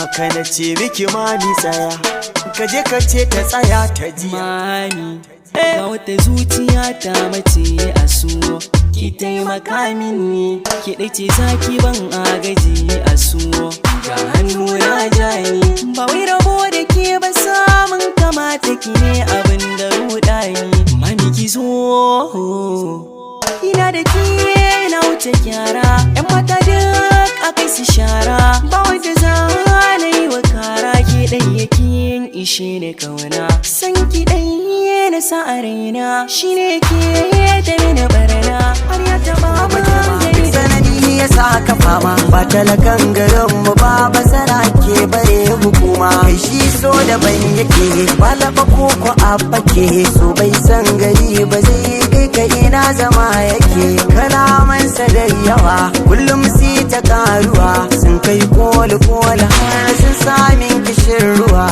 haka na ce miki mami tsaya, ka je ka ce ta tsaya ta jiya. Mami ga wata zuciya ta mace a so, ki taimaka mini, ki dace zaki ban agaji a so. Ga hannu na jani, ba wai rabo da ke ba samun kamata ki ne abin da rudani. Mami ki zo, ina da ke na wuce kyara, yan mata duk akai su shara, ba wanda za na yi wa kara. Ke ɗan yake ishe ne kauna, san ki ɗan na sa a raina, shi ne ke da mini barna, har ya taɓa magani. Sanadi ya sa ka fama, ba talakan garinmu ba basara ke bare hukuma. Kai shi so da ban yake, ba laba koko a fake, so bai san gari ba zai kai ka ina zama yake. Kalamansa da yawa, kullum si ta karuwa, sun kai koli har sun samin kishin ruwa.